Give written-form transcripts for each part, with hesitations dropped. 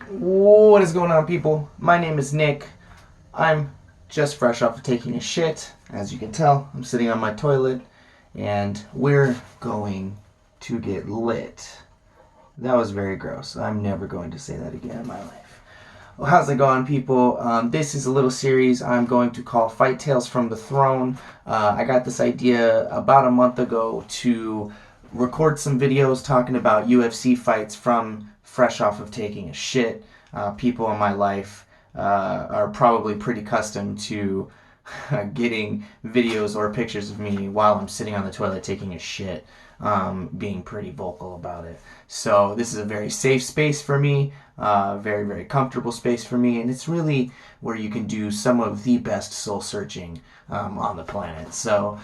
What is going on, people? My name is Nick. I'm just fresh off of taking a shit. As you can tell, I'm sitting on my toilet, and we're going to get lit. That was very gross. I'm never going to say that again in my life. Well, how's it going, people? This is a little series I'm going to call Fight Tales from the Throne. I got this idea about a month ago to record some videos talking about UFC fights from fresh off of taking a shit. People in my life are probably pretty accustomed to getting videos or pictures of me while I'm sitting on the toilet taking a shit, being pretty vocal about it. So this is a very safe space for me, very, very comfortable space for me, and it's really where you can do some of the best soul searching on the planet. So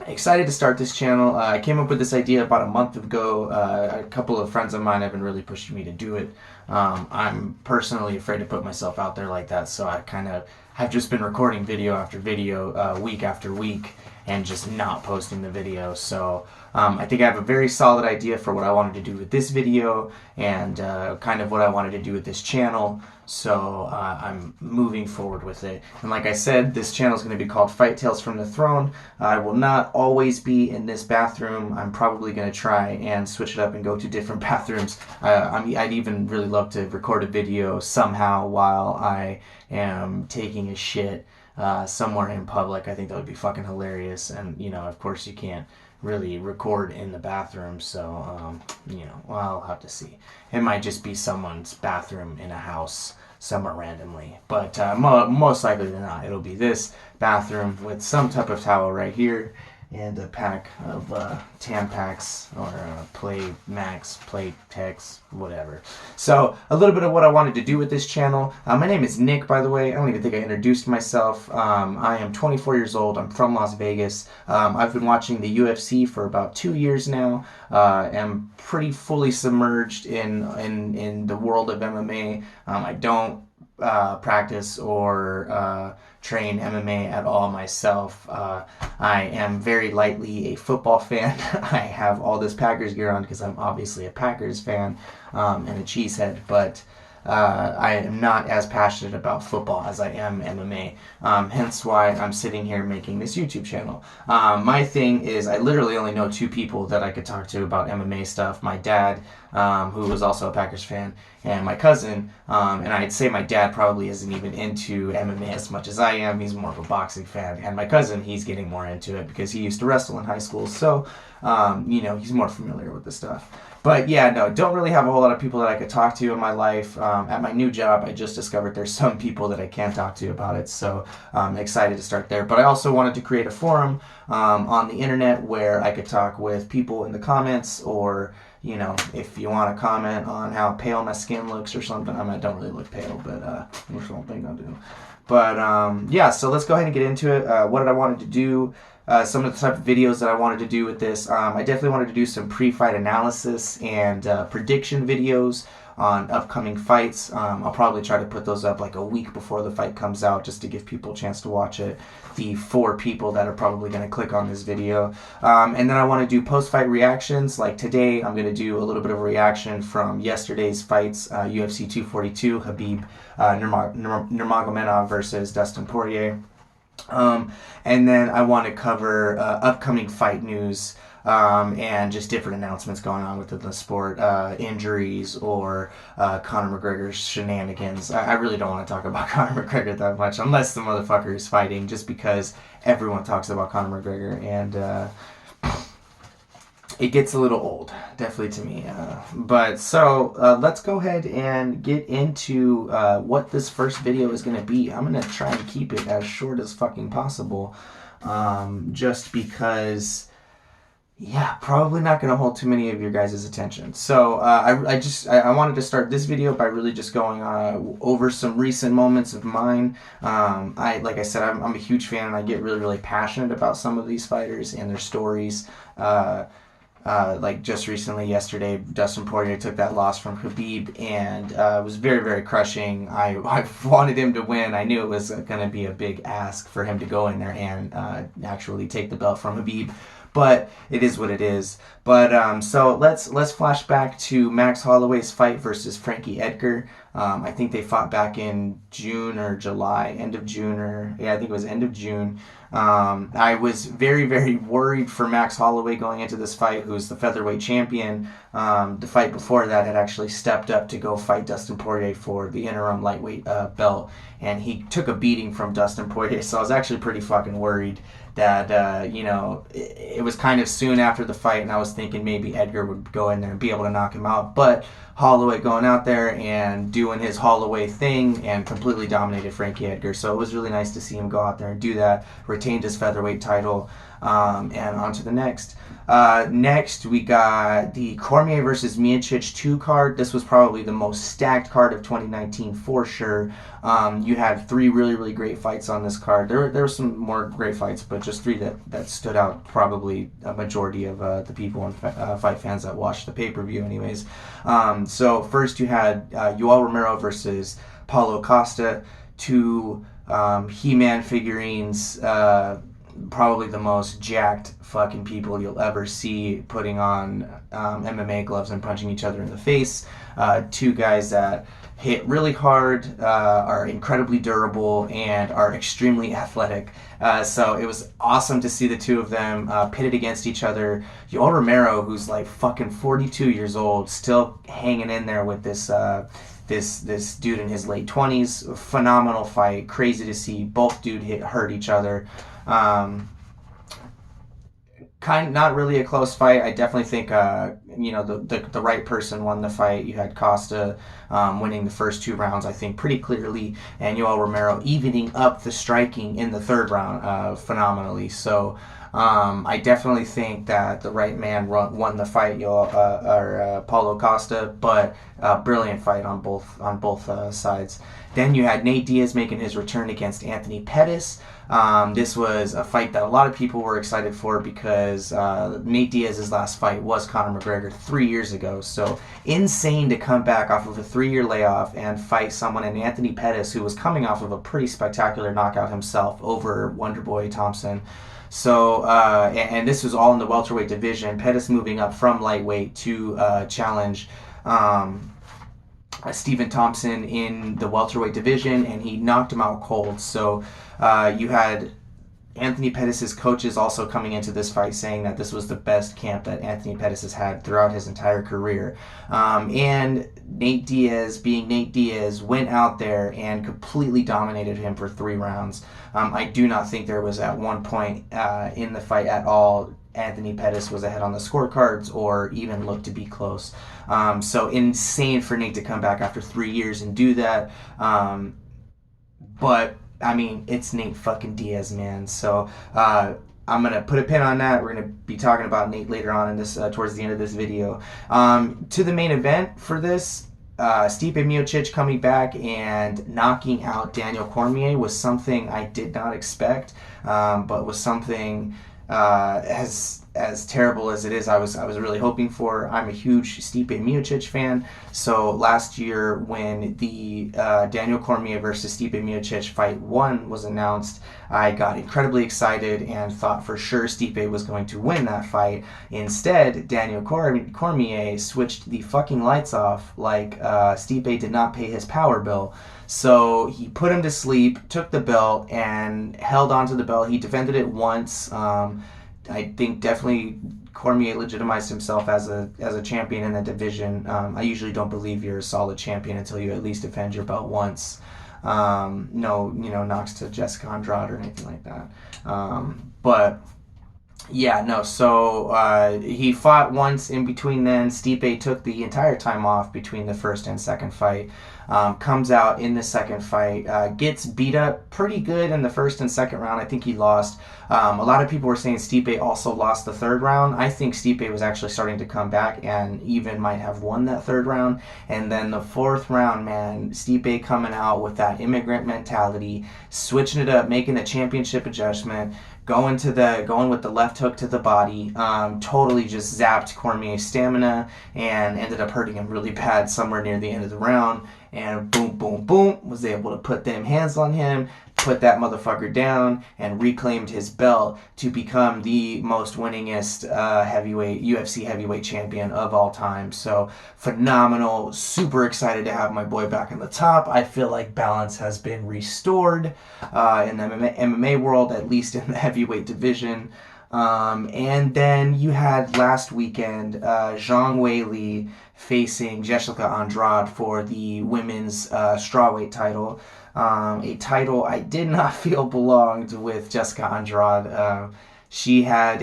excited to start this channel. I came up with this idea about a month ago. A couple of friends of mine have been really pushing me to do it. I'm personally afraid to put myself out there like that, so I kind of have just been recording video after video, week after week, and just not posting the video. So I think I have a very solid idea for what I wanted to do with this video and kind of what I wanted to do with this channel. So I'm moving forward with it. And like I said, this channel is going to be called Fight Tales from the Throne. I will not always be in this bathroom. I'm probably going to try and switch it up and go to different bathrooms. I'd even really love to record a video somehow while I am taking a shit somewhere in public. I think that would be fucking hilarious. And, you know, of course you can't really record in the bathroom, so well, I'll have to see. It might just be someone's bathroom in a house somewhere randomly, but most likely than not, it'll be this bathroom with some type of towel right here and a pack of Tampax or Play Max, Play Tex, whatever. So a little bit of what I wanted to do with this channel. My name is Nick, by the way. I don't even think I introduced myself. I am 24 years old. I'm from Las Vegas. I've been watching the UFC for about 2 years now. I'm pretty fully submerged in the world of MMA. I don't practice or train MMA at all myself. I am very lightly a football fan. I have all this Packers gear on because I'm obviously a Packers fan and a cheesehead, but I am not as passionate about football as I am MMA, hence why I'm sitting here making this YouTube channel. My thing is I literally only know two people that I could talk to about MMA stuff. My dad, who was also a Packers fan, and my cousin, and I'd say my dad probably isn't even into MMA as much as I am. He's more of a boxing fan, and my cousin, he's getting more into it because he used to wrestle in high school, so he's more familiar with the stuff. But yeah, no, don't really have a whole lot of people that I could talk to in my life. At my new job, I just discovered there's some people that I can talk to about it, so I'm excited to start there. But I also wanted to create a forum on the internet where I could talk with people in the comments, or if you want to comment on how pale my skin looks or something. I don't really look pale, but which one thing I'll do. But yeah, so let's go ahead and get into it. What did I wanted to do? Some of the type of videos that I wanted to do with this. I definitely wanted to do some pre-fight analysis and prediction videos on upcoming fights. I'll probably try to put those up like a week before the fight comes out just to give people a chance to watch it. The 4 people that are probably going to click on this video. And then I want to do post-fight reactions. Like today, I'm going to do a little bit of a reaction from yesterday's fights, UFC 242, Khabib Nurmagomedov versus Dustin Poirier. And then I want to cover upcoming fight news and just different announcements going on within the sport, injuries or Conor McGregor's shenanigans. I really don't want to talk about Conor McGregor that much unless the motherfucker is fighting, just because everyone talks about Conor McGregor, and it gets a little old, definitely to me. But so let's go ahead and get into what this first video is going to be. I'm going to try and keep it as short as fucking possible, just because, yeah, probably not going to hold too many of your guys' attention. So I wanted to start this video by really just going over some recent moments of mine. Like I said, I'm a huge fan, and I get really, really passionate about some of these fighters and their stories. Like just recently, yesterday, Dustin Poirier took that loss from Khabib, and it was very, very crushing. I wanted him to win. I knew it was going to be a big ask for him to go in there and actually take the belt from Khabib. but it is what it is. But so let's flash back to Max Holloway's fight versus Frankie Edgar. I think they fought back in June or July, end of June, or yeah, I think it was end of June. I was very, very worried for Max Holloway going into this fight, who's the featherweight champion. The fight before that had actually stepped up to go fight Dustin Poirier for the interim lightweight belt, and he took a beating from Dustin Poirier, so I was actually pretty fucking worried that, it was kind of soon after the fight, and I was thinking maybe Edgar would go in there and be able to knock him out, but Holloway going out there and doing his Holloway thing and completely dominated Frankie Edgar. So it was really nice to see him go out there and do that, retained his featherweight title, and on to the next. Next, we got the Cormier versus Miocic 2 card. This was probably the most stacked card of 2019 for sure. You had 3 really, really great fights on this card. There were some more great fights, but just 3 that stood out, probably a majority of the people and fight fans that watched the pay-per-view anyways. So first you had Yoel Romero versus Paulo Costa, 2 He-Man figurines, probably the most jacked fucking people you'll ever see putting on MMA gloves and punching each other in the face. 2 guys that hit really hard, are incredibly durable, and are extremely athletic. So it was awesome to see the 2 of them pitted against each other. Yoel Romero, who's like fucking 42 years old, still hanging in there with this this dude in his late 20s. Phenomenal fight. Crazy to see. Both dude hurt each other. Not really a close fight. I definitely think the right person won the fight. You had Costa winning the first 2 rounds, I think, pretty clearly, and Yoel Romero evening up the striking in the 3rd round phenomenally. So I definitely think that the right man won the fight, Paulo Costa, but brilliant fight on both sides. Then you had Nate Diaz making his return against Anthony Pettis. This was a fight that a lot of people were excited for because Nate Diaz's last fight was Conor McGregor 3 years ago. So insane to come back off of a 3-year layoff and fight someone in Anthony Pettis, who was coming off of a pretty spectacular knockout himself over Wonderboy Thompson. So, and this was all in the welterweight division. Pettis moving up from lightweight to challenge Stephen Thompson in the welterweight division, and he knocked him out cold. So you had Anthony Pettis' coaches also coming into this fight saying that this was the best camp that Anthony Pettis has had throughout his entire career. And Nate Diaz, being Nate Diaz, went out there and completely dominated him for 3 rounds. I do not think there was at one point in the fight at all Anthony Pettis was ahead on the scorecards or even looked to be close. So insane for Nate to come back after 3 years and do that. But I mean, it's Nate fucking Diaz, man. So I'm gonna put a pin on that. We're gonna be talking about Nate later on in this towards the end of this video. To the main event for this, Stipe Miocic coming back and knocking out Daniel Cormier was something I did not expect, but was something as terrible as it is, I was really hoping for. I'm a huge Stipe Miocic fan, so last year when the Daniel Cormier versus Stipe Miocic fight 1 was announced, I got incredibly excited and thought for sure Stipe was going to win that fight. Instead, Daniel Cormier switched the fucking lights off like Stipe did not pay his power bill. So he put him to sleep, took the belt, and held onto the belt. He defended it once. I think definitely Cormier legitimized himself as a champion in the division. I usually don't believe you're a solid champion until you at least defend your belt once. No, knocks to Jessica Andrade or anything like that. But yeah, no. So he fought once in between. Then Stipe took the entire time off between the first and second fight. Comes out in the second fight, gets beat up pretty good in the first and second round. I think he lost. A lot of people were saying Stipe also lost the 3rd round. I think Stipe was actually starting to come back and even might have won that 3rd round. And then the 4th round, man, Stipe coming out with that immigrant mentality, switching it up, making a championship adjustment, going with the left hook to the body, totally just zapped Cormier's stamina and ended up hurting him really bad somewhere near the end of the round. And boom, boom, boom, was able to put them hands on him, put that motherfucker down and reclaimed his belt to become the most winningest UFC heavyweight champion of all time. So phenomenal. Super excited to have my boy back in the top. I feel like balance has been restored in the MMA world, at least in the heavyweight division. And then you had last weekend Zhang Weili facing Jessica Andrade for the women's strawweight title. A title I did not feel belonged with Jessica Andrade. She had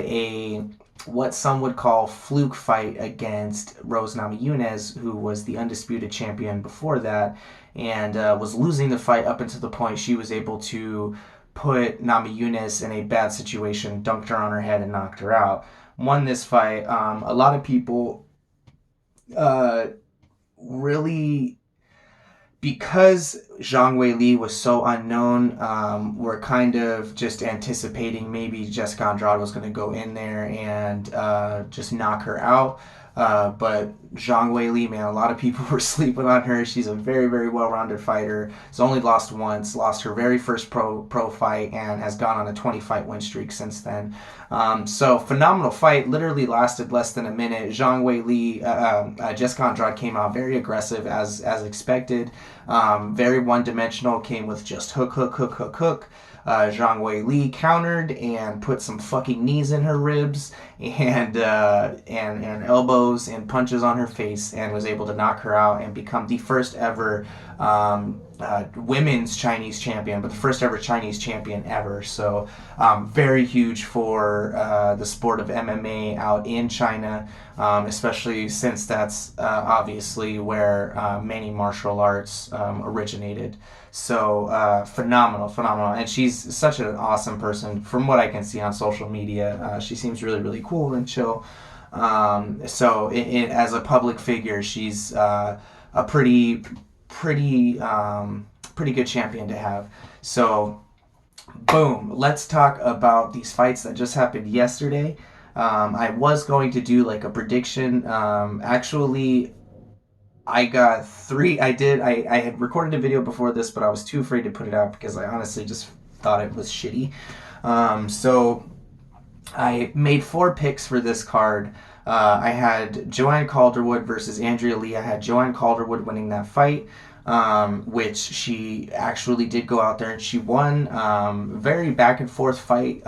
what some would call fluke fight against Rose Namajunas, who was the undisputed champion before that, and was losing the fight up until the point she was able to put Namajunas in a bad situation, dunked her on her head, and knocked her out. Won this fight. A lot of people really, because Zhang Weili was so unknown, were kind of just anticipating maybe Jessica Andrade was going to go in there and just knock her out. But Zhang Weili, man, a lot of people were sleeping on her. She's a very, very well-rounded fighter. Has only lost once, lost her very first pro fight, and has gone on a 20-fight win streak since then. So phenomenal fight. Literally lasted less than a minute. Zhang Weili, Jessica Andrade came out very aggressive as expected. Very one-dimensional. Came with just hook. Zhang Weili countered and put some fucking knees in her ribs and elbows and punches on her face, and was able to knock her out and become the first ever women's Chinese champion, but the first ever Chinese champion ever. So very huge for the sport of MMA out in China, especially since that's obviously where many martial arts originated. So phenomenal. And she's such an awesome person from what I can see on social media. She seems really, really cool and chill. So as a public figure, she's a pretty good champion to have. So boom, let's talk about these fights that just happened yesterday. I was going to do like a prediction. Actually, I got three. I had recorded a video before this, but I was too afraid to put it out because I honestly just thought it was shitty. So I made 4 picks for this card. I had Joanne Calderwood versus Andrea Lee. I had Joanne Calderwood winning that fight, which she actually did go out there and she won. Very back and forth fight.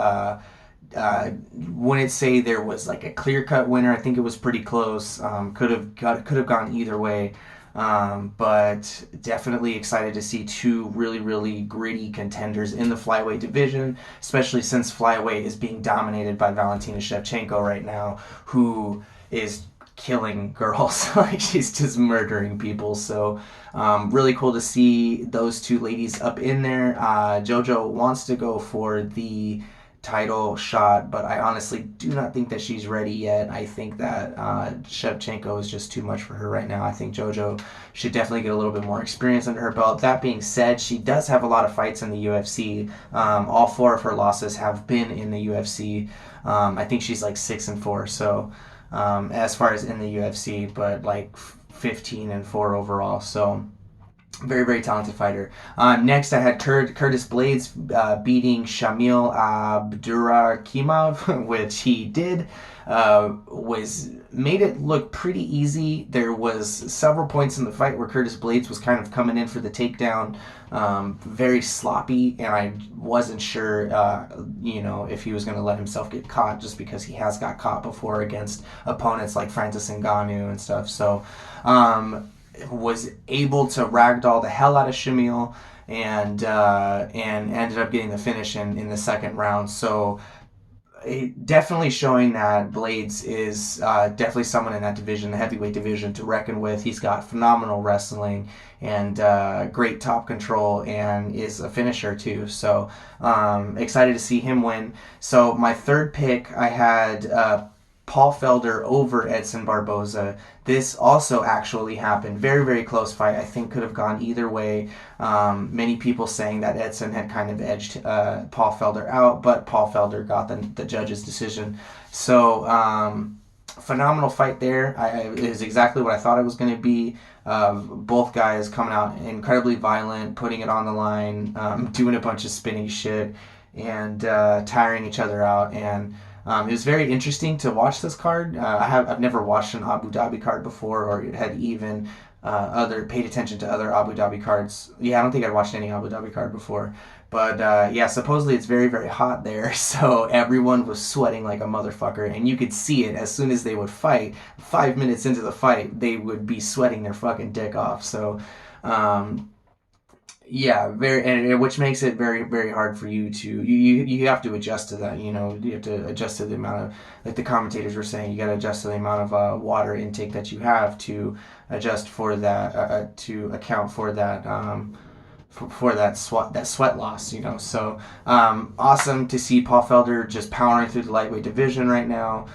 Wouldn't say there was like a clear-cut winner. I think it was pretty close. Could have gone either way. But definitely excited to see 2 really, really gritty contenders in the flyweight division, especially since flyweight is being dominated by Valentina Shevchenko right now, who is killing girls. Like, she's just murdering people. So really cool to see those 2 ladies up in there. JoJo wants to go for the title shot, but I honestly do not think that she's ready yet. I think that Shevchenko is just too much for her right now. I think JoJo should definitely get a little bit more experience under her belt. That being said, she does have a lot of fights in the UFC. All 4 of her losses have been in the UFC. I think she's like 6-4. So as far as in the UFC, but like 15-4 overall. So very, very talented fighter. Next, I had Curtis Blades beating Shamil Abdurakhimov, which he did. Made it look pretty easy. There was several points in the fight where Curtis Blades was kind of coming in for the takedown, very sloppy, and I wasn't sure, if he was going to let himself get caught, just because he has got caught before against opponents like Francis Ngannou and stuff. So, was able to ragdoll the hell out of Shamil and ended up getting the finish in the second round. So definitely showing that Blades is definitely someone in that division, the heavyweight division, to reckon with. He's got phenomenal wrestling and great top control, and is a finisher too. So excited to see him win. So my third pick, I had Paul Felder over Edson Barboza. This also actually happened. Very, very close fight. I think could have gone either way. Many people saying that Edson had kind of edged Paul Felder out, but Paul Felder got the judge's decision. So phenomenal fight there. It is exactly what I thought it was going to be. Both guys coming out incredibly violent, putting it on the line, doing a bunch of spinning shit, and tiring each other out. And it was very interesting to watch this card. I've never watched an Abu Dhabi card before, or had even other paid attention to other Abu Dhabi cards. Yeah, I don't think I'd watched any Abu Dhabi card before. But yeah, supposedly it's very, very hot there, so everyone was sweating like a motherfucker, and you could see it as soon as they would fight. 5 minutes into the fight, they would be sweating their fucking dick off. So, um, yeah, very, and which makes it very, very hard for you to you have to adjust to that. You know, you have to adjust to the amount of, like the commentators were saying, you got to adjust to the amount of water intake that you have to adjust for that to account for that. For that sweat loss, you know. So awesome to see Paul Felder just powering through the lightweight division right now,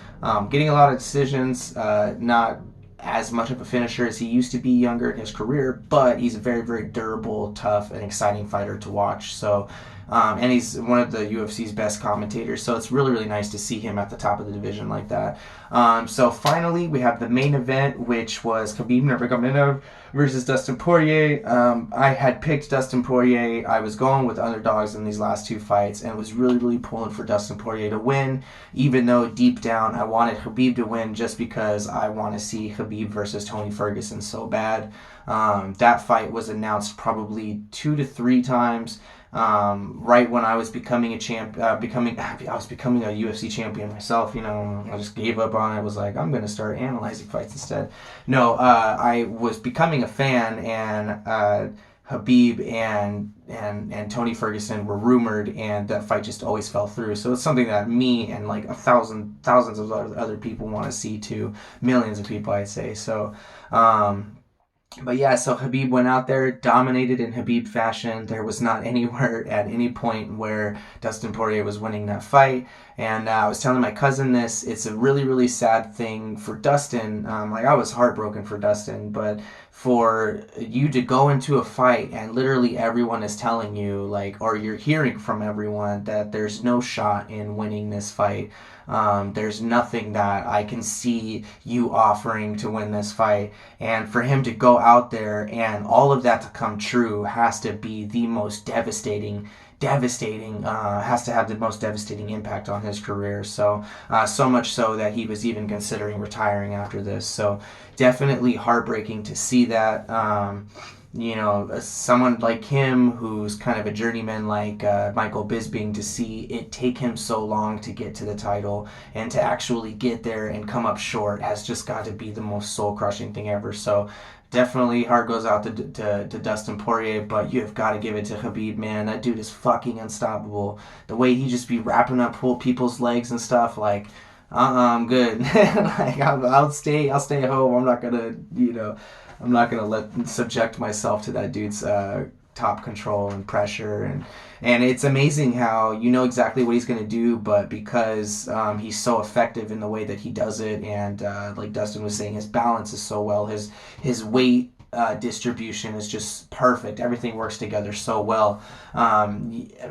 getting a lot of decisions. Not as much of a finisher as he used to be younger in his career, but he's a very, very durable, tough, and exciting fighter to watch. So. And he's one of the UFC's best commentators, so it's really, really nice to see him at the top of the division like that. So finally, we have the main event, which was Khabib Nurmagomedov versus Dustin Poirier. I had picked Dustin Poirier. I was going with underdogs in these last two fights, and was really, really pulling for Dustin Poirier to win, even though deep down I wanted Khabib to win just because I want to see Khabib versus Tony Ferguson so bad. That fight was announced probably 2 to 3 times. Right when I was becoming a I was becoming a UFC champion myself. You know, I just gave up on it. I was like, I'm gonna start analyzing fights instead. No, I was becoming a fan, and Habib and Tony Ferguson were rumored, and that fight just always fell through. So it's something that me and like thousands of other people want to see too, millions of people, I'd say. So. But yeah, so Khabib went out there, dominated in Khabib fashion. There was not anywhere at any point where Dustin Poirier was winning that fight. And I was telling my cousin this. It's a really, really sad thing for Dustin. Like, I was heartbroken for Dustin, but for you to go into a fight and literally everyone is telling you, like, or you're hearing from everyone that there's no shot in winning this fight. There's nothing that I can see you offering to win this fight. And for him to go out there and all of that to come true has to be the most devastating, has to have the most devastating impact on his career. So so much so that he was even considering retiring after this. So definitely heartbreaking to see that. You know, someone like him who's kind of a journeyman like Michael Bisping, to see it take him so long to get to the title and to actually get there and come up short has just got to be the most soul-crushing thing ever. So definitely heart goes out to Dustin Poirier, but you have got to give it to Khabib, man. That dude is fucking unstoppable. The way he just be wrapping up people's legs and stuff, like, I'm good. Like, I'll stay home. I'm not gonna, I'm not gonna subject myself to that dude's top control and pressure, and it's amazing how you know exactly what he's gonna do, but because he's so effective in the way that he does it, and like Dustin was saying, his balance is so well, his weight distribution is just perfect. Everything works together so well.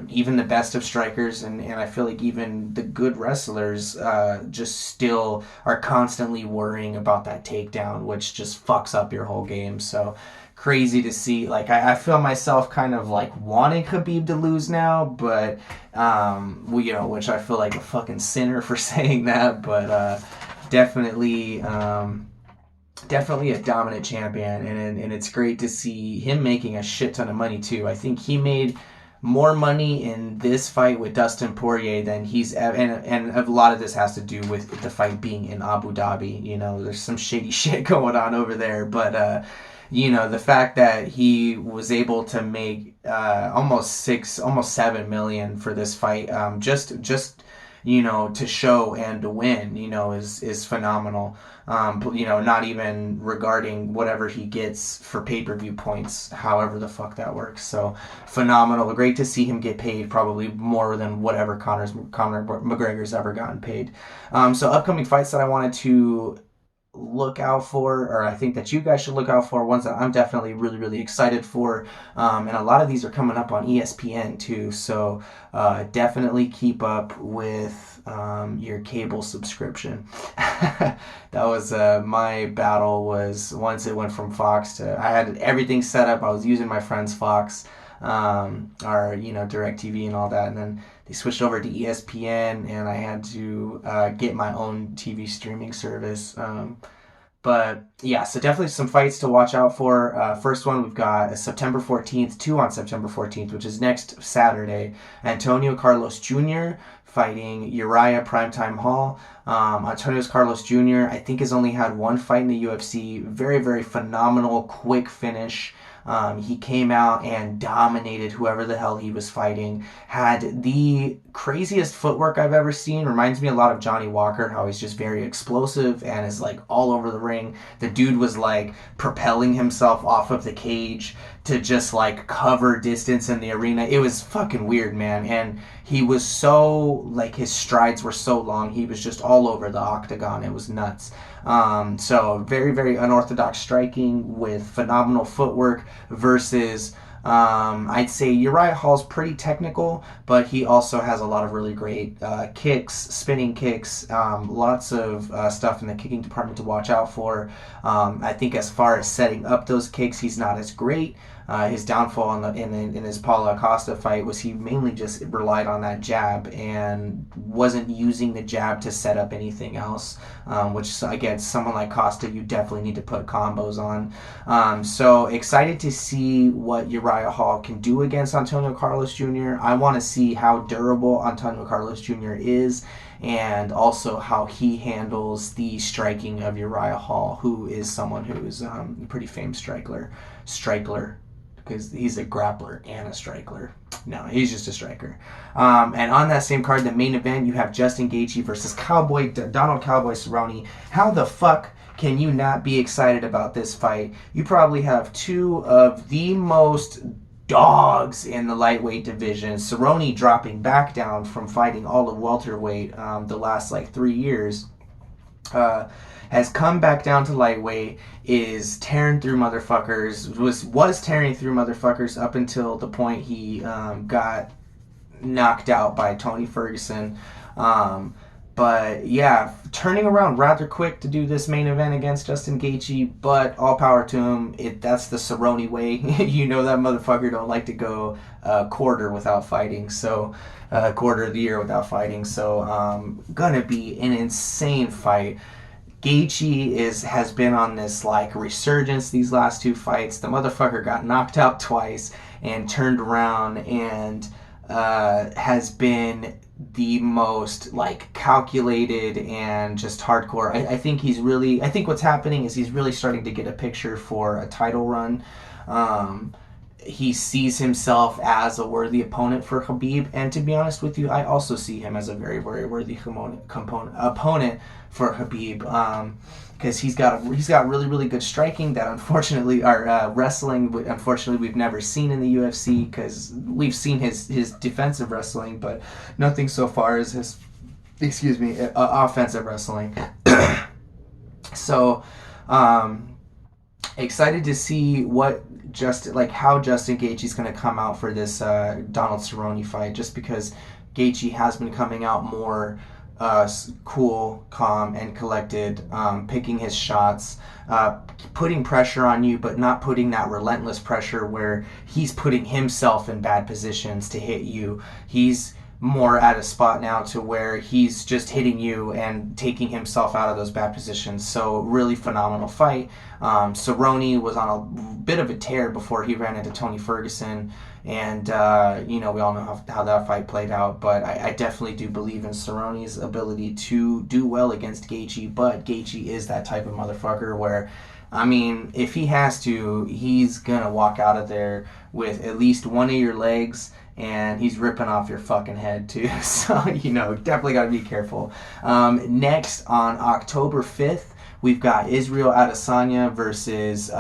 Even the best of strikers, and I feel like even the good wrestlers just still are constantly worrying about that takedown, which just fucks up your whole game. So crazy to see. Like, I feel myself kind of like wanting Khabib to lose now, but which I feel like a fucking sinner for saying that, but definitely a dominant champion, and it's great to see him making a shit ton of money too. I think he made more money in this fight with Dustin Poirier than and a lot of this has to do with the fight being in Abu Dhabi. You know, there's some shady shit going on over there, but the fact that he was able to make almost 7 million for this fight, just to show and to win, is phenomenal. Not even regarding whatever he gets for pay-per-view points, however the fuck that works. So phenomenal. Great to see him get paid, probably more than whatever Conor McGregor's ever gotten paid. So upcoming fights that I wanted to look out for, or I think that you guys should look out for, ones that I'm definitely really, really excited for. And a lot of these are coming up on ESPN too. So definitely keep up with your cable subscription. That was my battle, was once it went from Fox to, I had everything set up. I was using my friend's Fox, or, you know, DirecTV and all that. And then they switched over to ESPN, and I had to get my own TV streaming service. But yeah, so definitely some fights to watch out for. First one, we've got September 14th, two on September 14th, which is next Saturday. Antonio Carlos Jr. fighting Uriah Primetime Hall. Antonio Carlos Jr., I think, has only had one fight in the UFC. Very, very phenomenal, quick finish. He came out and dominated whoever the hell he was fighting. Had the craziest footwork I've ever seen. Reminds me a lot of Johnny Walker, how he's just very explosive and is like all over the ring. The dude was like propelling himself off of the cage to just like cover distance in the arena. It was fucking weird, man. And he was so, like, his strides were so long. He was just all over the octagon. It was nuts. So very, very unorthodox striking with phenomenal footwork versus, I'd say Uriah Hall's pretty technical, but he also has a lot of really great kicks, spinning kicks, lots of stuff in the kicking department to watch out for. I think as far as setting up those kicks, he's not as great. His downfall in his Paulo Acosta fight was he mainly just relied on that jab and wasn't using the jab to set up anything else, which, again, someone like Costa, you definitely need to put combos on. So excited to see what Uriah Hall can do against Antonio Carlos Jr. I want to see how durable Antonio Carlos Jr. is, and also how he handles the striking of Uriah Hall, who is someone who is a pretty famed striker, because he's a grappler and a striker. No, he's just a striker. And on that same card, the main event, you have Justin Gaethje versus Donald Cowboy Cerrone. How the fuck can you not be excited about this fight? You probably have two of the most dogs in the lightweight division. Cerrone dropping back down from fighting all of welterweight the last like 3 years. Has come back down to lightweight, is tearing through motherfuckers, was tearing through motherfuckers up until the point he got knocked out by Tony Ferguson. But yeah, turning around rather quick to do this main event against Justin Gaethje, but all power to him. That's the Cerrone way. You know that motherfucker don't like to go a quarter without fighting, so a quarter of the year without fighting. So gonna be an insane fight. Gaethje has been on this like resurgence these last two fights. The motherfucker got knocked out twice and turned around and has been the most like calculated and just hardcore. I think what's happening is he's really starting to get a picture for a title run. He sees himself as a worthy opponent for Khabib, and to be honest with you, I also see him as a very, very worthy opponent for Khabib, because he's got really, really good striking that unfortunately, our wrestling, unfortunately, we've never seen in the UFC, because we've seen his defensive wrestling, but nothing so far as his offensive wrestling. So excited to see how Justin Gaethje's going to come out for this Donald Cerrone fight, just because Gaethje has been coming out more cool, calm, and collected, picking his shots, putting pressure on you, but not putting that relentless pressure where he's putting himself in bad positions to hit you. He's more at a spot now to where he's just hitting you and taking himself out of those bad positions. So really phenomenal fight. Cerrone was on a bit of a tear before he ran into Tony Ferguson, and we all know how that fight played out, but I definitely do believe in Cerrone's ability to do well against Gaethje, but Gaethje is that type of motherfucker where, I mean, if he has to, he's gonna walk out of there with at least one of your legs, and he's ripping off your fucking head too. So, definitely got to be careful. Next, on October 5th, we've got Israel Adesanya versus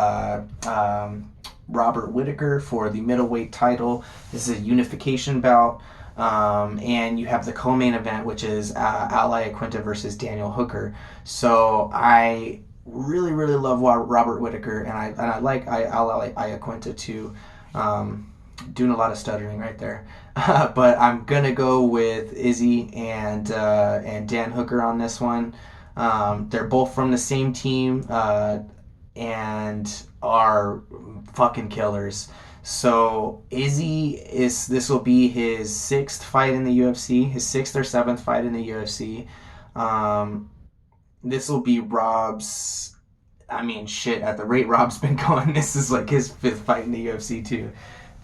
Robert Whittaker for the middleweight title. This is a unification bout. And you have the co-main event, which is Al Iaquinta versus Daniel Hooker. So I really, really love Robert Whittaker, and I like Iaquinta too. Doing a lot of stuttering right there, but I'm gonna go with Izzy and Dan Hooker on this one. They're both from the same team and are fucking killers. So Izzy this will be his sixth fight in the UFC, his sixth or seventh fight in the UFC. Um, this will be Rob's. I mean, shit. At the rate Rob's been going, this is like his fifth fight in the UFC too.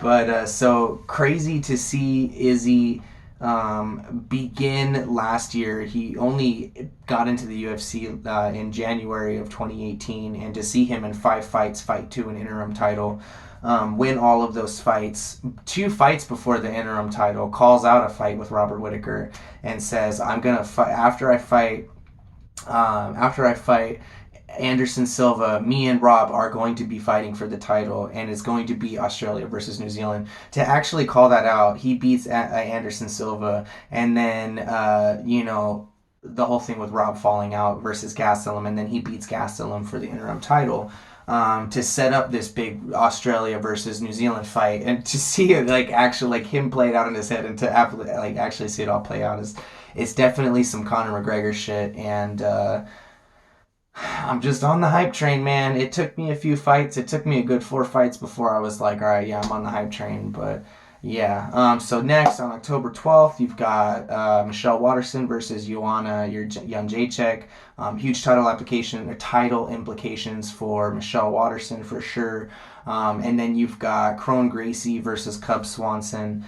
But so crazy to see Izzy begin last year. He only got into the UFC in January of 2018, and to see him in 5 fights fight to an interim title, win all of those fights. 2 fights before the interim title, calls out a fight with Robert Whittaker and says, "I'm gonna fight after I fight." After I fight Anderson Silva, me and Rob are going to be fighting for the title, and it's going to be Australia versus New Zealand. To actually call that out, he beats Anderson Silva, and then the whole thing with Rob falling out versus Gastelum, and then he beats Gastelum for the interim title. To set up this big Australia versus New Zealand fight, and to see it actually him play it out in his head, and to actually see it all play out is it's definitely some Conor McGregor shit. And I'm just on the hype train, man. It took me a few fights. It took me a good 4 fights before I was like, all right, yeah, I'm on the hype train. But yeah. So next on October 12th, you've got Michelle Waterson versus Joanna Jędrzejczyk. Huge title application or title implications for Michelle Waterson for sure. And then you've got Crone Gracie versus Cub Swanson.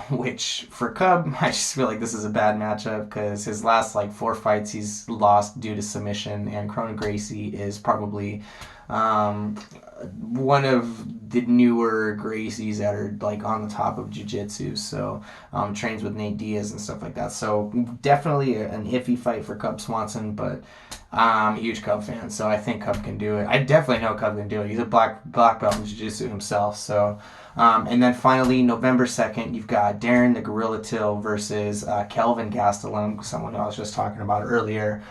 Which for Cub, I just feel like this is a bad matchup because his last 4 fights he's lost due to submission, and Crone Gracie is probably one of the newer Gracies that are on the top of jiu-jitsu. So trains with Nate Diaz and stuff like that. So definitely an iffy fight for Cub Swanson, but I'm a huge Cub fan, so I think Cub can do it. I definitely know Cub can do it. He's a black belt in jiu-jitsu himself. So and then finally, November 2nd, you've got Darren the Gorilla Till versus Kelvin Gastelum, someone I was just talking about earlier.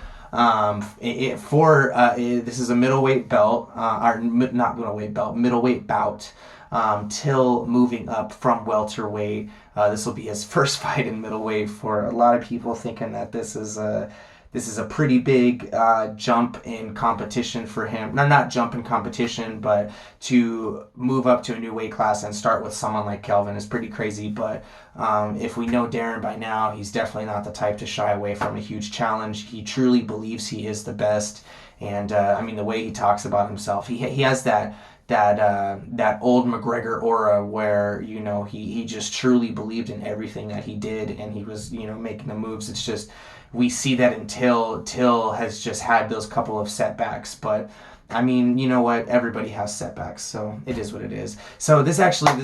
This is a middleweight belt, or not middleweight belt, middleweight bout. Till moving up from welterweight. This will be his first fight in middleweight. For a lot of people thinking that this is a pretty big jump in competition for him. No, not jump in competition, but to move up to a new weight class and start with someone like Kelvin is pretty crazy. But if we know Darren by now, he's definitely not the type to shy away from a huge challenge. He truly believes he is the best. And the way he talks about himself, he has that old McGregor aura where he just truly believed in everything that he did, and he was making the moves. It's just we see that until Till has just had those couple of setbacks. But you know what? Everybody has setbacks, so it is what it is. So this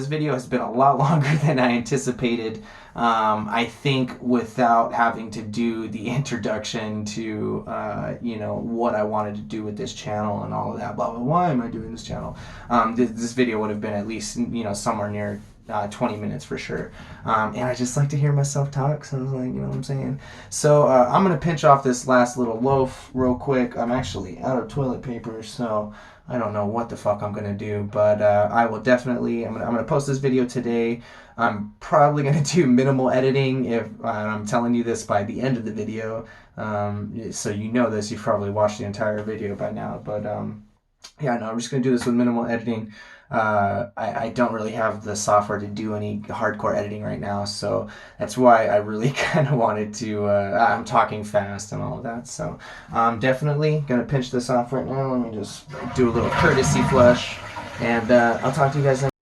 video has been a lot longer than I anticipated. I think without having to do the introduction to what I wanted to do with this channel and all of that, blah blah. Why am I doing this channel? This video would have been at least somewhere near 20 minutes for sure. And I just like to hear myself talk, so I was like, you know what I'm saying? So I'm going to pinch off this last little loaf real quick. I'm actually out of toilet paper, so I don't know what the fuck I'm going to do, but I will definitely, I'm going to post this video today. I'm probably going to do minimal editing if I'm telling you this by the end of the video. So you know this, you've probably watched the entire video by now, but yeah, no, I'm just going to do this with minimal editing. I don't really have the software to do any hardcore editing right now, so that's why I really kind of wanted to, I'm talking fast and all of that, so I'm definitely going to pinch this off right now. Let me just do a little courtesy flush, and I'll talk to you guys next.